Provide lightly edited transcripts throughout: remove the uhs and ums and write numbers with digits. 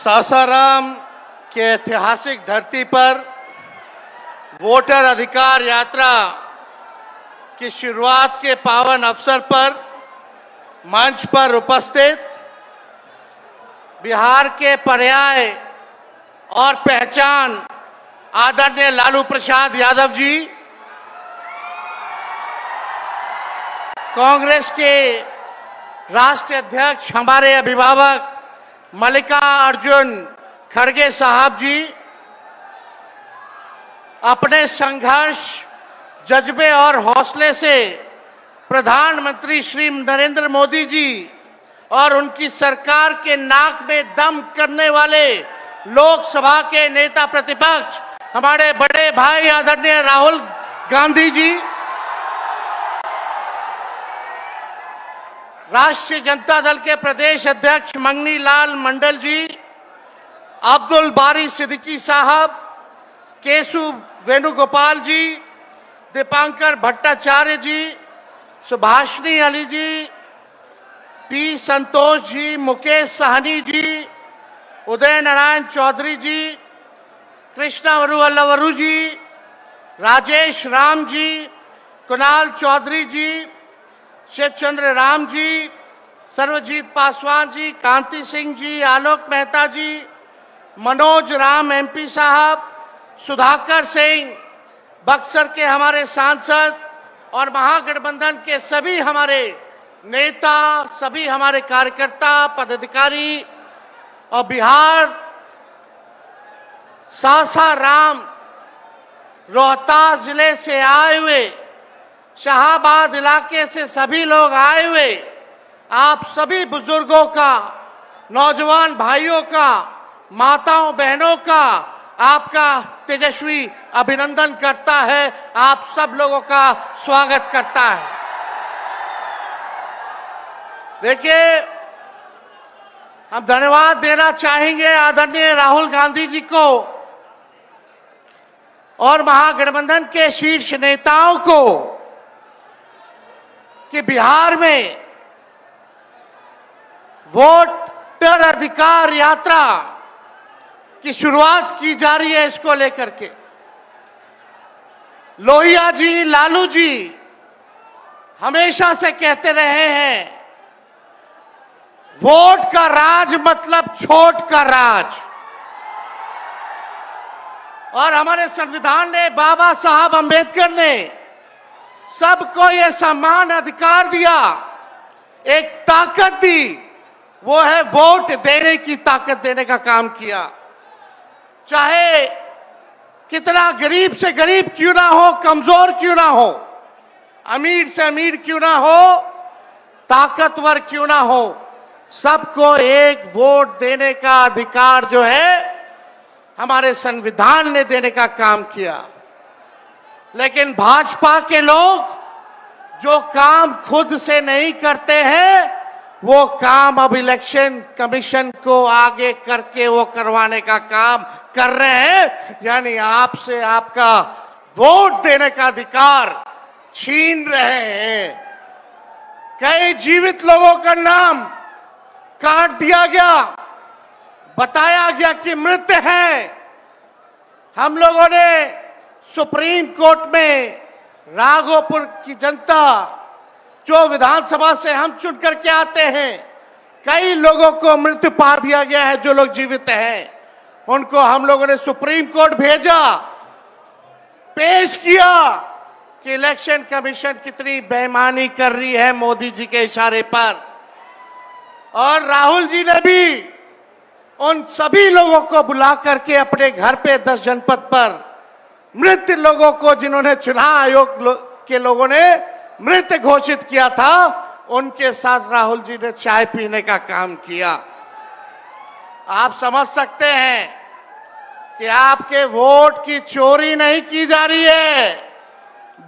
सासाराम के ऐतिहासिक धरती पर वोटर अधिकार यात्रा की शुरुआत के पावन अवसर पर मंच पर उपस्थित बिहार के पर्याय और पहचान आदरणीय लालू प्रसाद यादव जी, कांग्रेस के राष्ट्रीय अध्यक्ष हमारे अभिभावक मल्लिकार्जुन खड़गे साहब जी, अपने संघर्ष, जज्बे और हौसले से प्रधानमंत्री श्री नरेंद्र मोदी जी और उनकी सरकार के नाक में दम करने वाले लोकसभा के नेता प्रतिपक्ष हमारे बड़े भाई आदरणीय राहुल गांधी जी, राष्ट्रीय जनता दल के प्रदेश अध्यक्ष मंगनी लाल मंडल जी, अब्दुल बारी सिद्दीकी साहब, केशु वेणुगोपाल जी, दीपांकर भट्टाचार्य जी, सुभाषिनी अली जी, पी संतोष जी, मुकेश साहनी जी, उदय नारायण चौधरी जी, कृष्णा वरुवल्लवरू जी, राजेश राम जी, कुणाल चौधरी जी, शिवचंद्र राम जी, सर्वजीत पासवान जी, कांति सिंह जी, आलोक मेहता जी, मनोज राम एमपी साहब, सुधाकर सिंह, बक्सर के हमारे सांसद और महागठबंधन के सभी हमारे नेता, सभी हमारे कार्यकर्ता, पदाधिकारी और बिहार सासाराम रोहतास जिले से आए हुए, शाहाबाद इलाके से सभी लोग आए हुए, आप सभी बुजुर्गों का, नौजवान भाइयों का, माताओं बहनों का आपका तेजस्वी अभिनंदन करता है, आप सब लोगों का स्वागत करता है। देखिए, हम धन्यवाद देना चाहेंगे आदरणीय राहुल गांधी जी को और महागठबंधन के शीर्ष नेताओं को कि बिहार में वोटर अधिकार यात्रा की शुरुआत की जा रही है। इसको लेकर के लोहिया जी, लालू जी हमेशा से कहते रहे हैं, वोट का राज मतलब छोट का राज। और हमारे संविधान ने, बाबा साहब अंबेडकर ने सबको ये समान अधिकार दिया, एक ताकत दी, वो है वोट देने की ताकत देने का काम किया। चाहे कितना गरीब से गरीब क्यों ना हो, कमजोर क्यों ना हो, अमीर से अमीर क्यों ना हो, ताकतवर क्यों ना हो, सबको एक वोट देने का अधिकार जो है हमारे संविधान ने देने का काम किया। लेकिन भाजपा के लोग जो काम खुद से नहीं करते हैं, वो काम अब इलेक्शन कमीशन को आगे करके वो करवाने का काम कर रहे हैं, यानी आपसे आपका वोट देने का अधिकार छीन रहे हैं। कई जीवित लोगों का नाम काट दिया गया, बताया गया कि मृत हैं। हम लोगों ने सुप्रीम कोर्ट में राघोपुर की जनता, जो विधानसभा से हम चुन करके आते हैं, कई लोगों को मृत्यु पार दिया गया है। जो लोग जीवित हैं उनको हम लोगों ने सुप्रीम कोर्ट भेजा, पेश किया कि इलेक्शन कमीशन कितनी बेईमानी कर रही है मोदी जी के इशारे पर। और राहुल जी ने भी उन सभी लोगों को बुला करके अपने घर पे 10 जनपद पर मृत लोगों को, जिन्होंने चुनाव आयोग के लोगों ने मृत घोषित किया था, उनके साथ राहुल जी ने चाय पीने का काम किया। आप समझ सकते हैं कि आपके वोट की चोरी नहीं की जा रही है,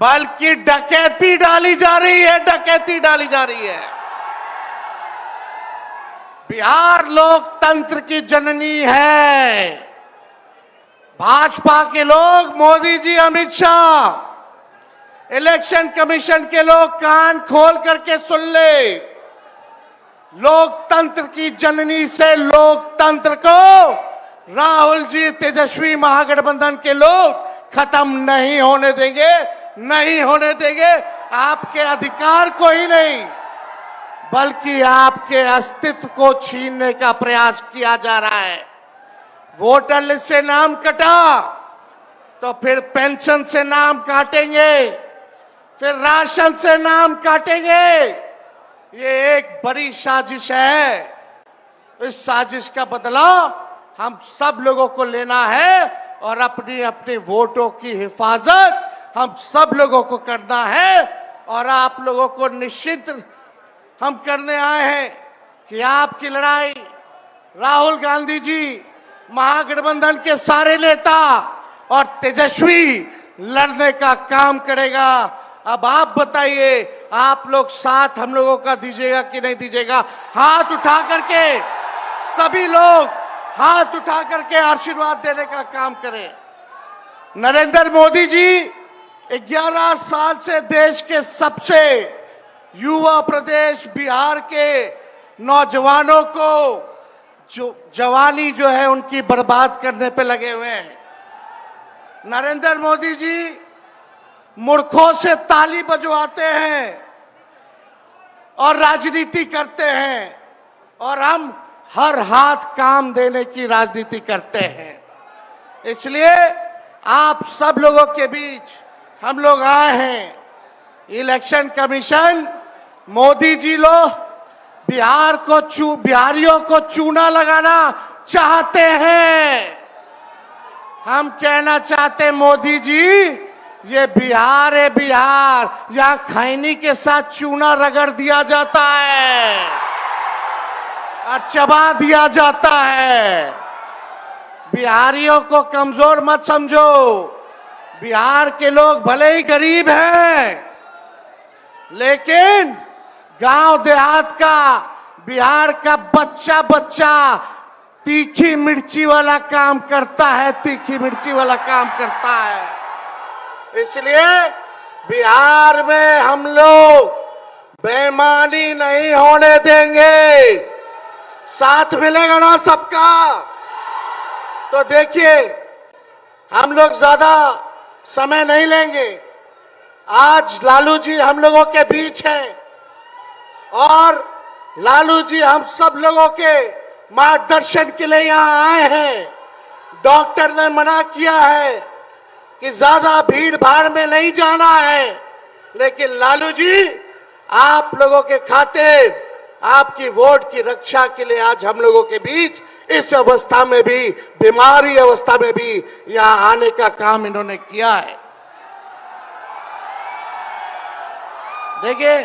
बल्कि डकैती डाली जा रही है, डकैती डाली जा रही है। बिहार लोकतंत्र की जननी है। भाजपा के लोग, मोदी जी, अमित शाह, इलेक्शन कमीशन के लोग कान खोल करके सुन ले। लोकतंत्र की जननी से लोकतंत्र को राहुल जी, तेजस्वी महागठबंधन के लोग खत्म नहीं होने देंगे, नहीं होने देंगे। आपके अधिकार को ही नहीं, बल्कि आपके अस्तित्व को छीनने का प्रयास किया जा रहा है। वोटर लिस्ट से नाम कटा तो फिर पेंशन से नाम काटेंगे, फिर राशन से नाम काटेंगे। ये एक बड़ी साजिश है। इस साजिश का बदला हम सब लोगों को लेना है और अपनी अपनी वोटों की हिफाजत हम सब लोगों को करना है। और आप लोगों को निश्चित हम करने आए हैं कि आपकी लड़ाई राहुल गांधी जी, महागठबंधन के सारे नेता और तेजस्वी लड़ने का काम करेगा। अब आप बताइए, आप लोग साथ हम लोगों का दीजिएगा कि नहीं दीजिएगा? हाथ उठा करके सभी लोग हाथ उठा करके आशीर्वाद देने का काम करें। नरेंद्र मोदी जी 11 साल से देश के सबसे युवा प्रदेश बिहार के नौजवानों को जो जवानी जो है उनकी बर्बाद करने पे लगे हुए हैं। नरेंद्र मोदी जी मूर्खों से ताली बजवाते हैं और राजनीति करते हैं, और हम हर हाथ काम देने की राजनीति करते हैं। इसलिए आप सब लोगों के बीच हम लोग आए हैं। इलेक्शन कमीशन, मोदी जी लोग बिहारियों को चूना लगाना चाहते हैं। हम कहना चाहते हैं, मोदी जी, ये बिहार है, बिहार, यहाँ खैनी के साथ चूना रगड़ दिया जाता है और चबा दिया जाता है। बिहारियों को कमजोर मत समझो। बिहार के लोग भले ही गरीब हैं, लेकिन गांव देहात का बिहार का बच्चा बच्चा तीखी मिर्ची वाला काम करता है, तीखी मिर्ची वाला काम करता है। इसलिए बिहार में हम लोग बेईमानी नहीं होने देंगे। साथ मिलेगा ना सबका? तो देखिए, हम लोग ज्यादा समय नहीं लेंगे। आज लालू जी हम लोगों के बीच हैं और लालू जी हम सब लोगों के मार्गदर्शन के लिए यहाँ आए हैं। डॉक्टर ने मना किया है कि ज्यादा भीड़ भाड़ में नहीं जाना है, लेकिन लालू जी आप लोगों के खातिर, आपकी वोट की रक्षा के लिए आज हम लोगों के बीच इस अवस्था में भी, बीमारी अवस्था में भी यहाँ आने का काम इन्होंने किया है। देखिए,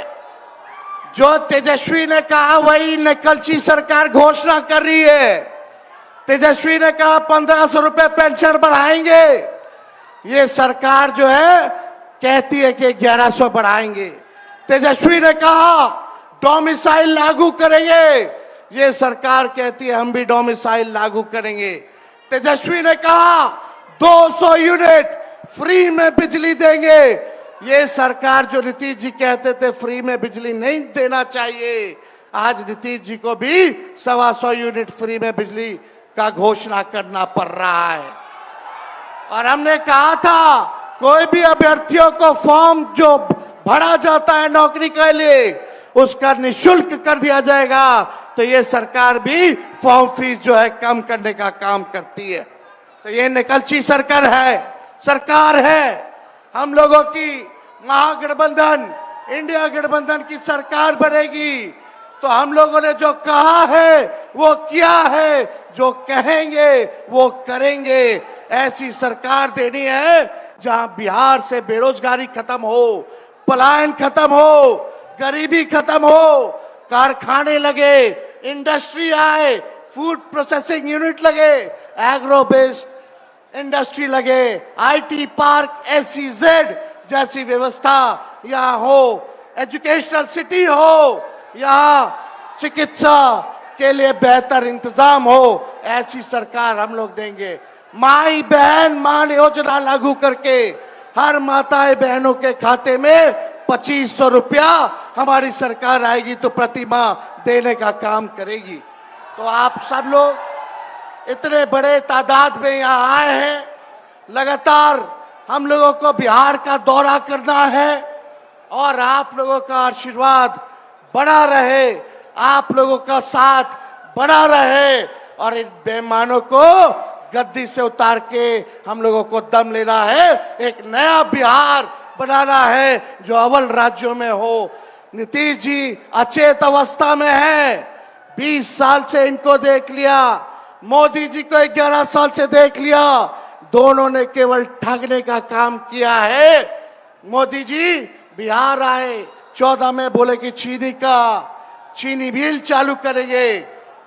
जो तेजस्वी ने कहा वही नकलची सरकार घोषणा कर रही है। तेजस्वी ने कहा 1500 रुपए पेंशन बढ़ाएंगे, ये सरकार जो है कहती है कि 1100 बढ़ाएंगे। तेजस्वी ने कहा डोमिसाइल लागू करेंगे, ये सरकार कहती है हम भी डोमिसाइल लागू करेंगे। तेजस्वी ने कहा 200 यूनिट फ्री में बिजली देंगे, ये सरकार जो नीतीश जी कहते थे फ्री में बिजली नहीं देना चाहिए, आज नीतीश जी को भी 125 यूनिट फ्री में बिजली का घोषणा करना पड़ रहा है। और हमने कहा था कोई भी अभ्यर्थियों को फॉर्म जो भरा जाता है नौकरी के लिए उसका निःशुल्क कर दिया जाएगा। तो ये सरकार भी फॉर्म फीस जो है कम करने का काम करती है। तो ये निकलची सरकार है। हम लोगों की महागठबंधन, इंडिया गठबंधन की सरकार बनेगी तो हम लोगों ने जो कहा है वो किया है, जो कहेंगे वो करेंगे। ऐसी सरकार देनी है जहां बिहार से बेरोजगारी खत्म हो, पलायन खत्म हो, गरीबी खत्म हो, कारखाने लगे, इंडस्ट्री आए, फूड प्रोसेसिंग यूनिट लगे, एग्रो बेस्ड इंडस्ट्री लगे, आईटी पार्क, SEZ जैसी व्यवस्था यहाँ हो, एजुकेशनल सिटी हो, यहाँ चिकित्सा के लिए बेहतर इंतजाम हो, ऐसी सरकार हम लोग देंगे। माई बहन मान योजना लागू करके हर माताएं बहनों के खाते में 2500 रुपया हमारी सरकार आएगी तो प्रति माह देने का काम करेगी। तो आप सब लोग इतने बड़े तादाद में यहाँ आए हैं, लगातार हम लोगों को बिहार का दौरा करना है और आप लोगों का आशीर्वाद बना रहे, आप लोगों का साथ बना रहे और इन बेईमानों को गद्दी से उतार के हम लोगों को दम लेना है, एक नया बिहार बनाना है जो अव्वल राज्यों में हो। नीतीश जी अचेत अवस्था में है, 20 साल से इनको देख लिया, मोदी जी को 11 साल से देख लिया, दोनों ने केवल ठगने का काम किया है। मोदी जी बिहार आए, 14 में बोले कि चीनी मिल चालू करेंगे,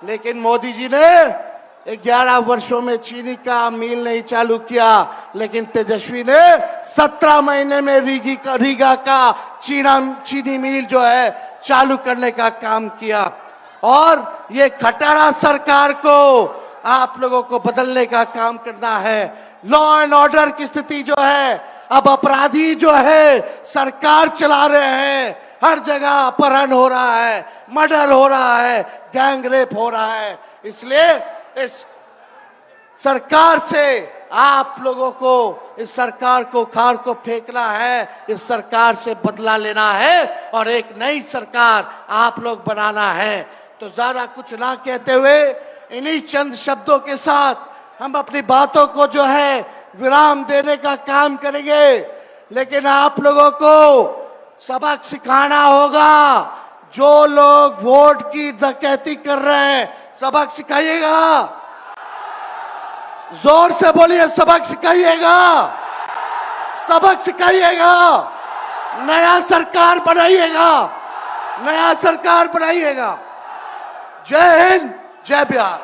लेकिन मोदी जी ने 11 वर्षों में चीनी का मिल नहीं चालू किया, लेकिन तेजस्वी ने 17 महीने में रीगा का चीनी मिल जो है चालू करने का काम किया। और ये खटारा सरकार को आप लोगों को बदलने का काम करना है। लॉ एंड ऑर्डर की स्थिति जो है, अब अपराधी जो है सरकार चला रहे हैं, हर जगह अपहरण हो रहा है, मर्डर हो रहा है, गैंग रेप हो रहा है। इसलिए इस सरकार से आप लोगों को, इस सरकार को खार को फेंकना है, इस सरकार से बदला लेना है और एक नई सरकार आप लोग बनाना है। तो ज्यादा कुछ ना कहते हुए इन्हीं चंद शब्दों के साथ हम अपनी बातों को जो है विराम देने का काम करेंगे, लेकिन आप लोगों को सबक सिखाना होगा। जो लोग वोट की डकैती कर रहे हैं, सबक सिखाइएगा, जोर से बोलिए, सबक सिखाइएगा, सबक सिखाइएगा, नया सरकार बनाइएगा, नया सरकार बनाइएगा। जय हिंद, जय बिहार।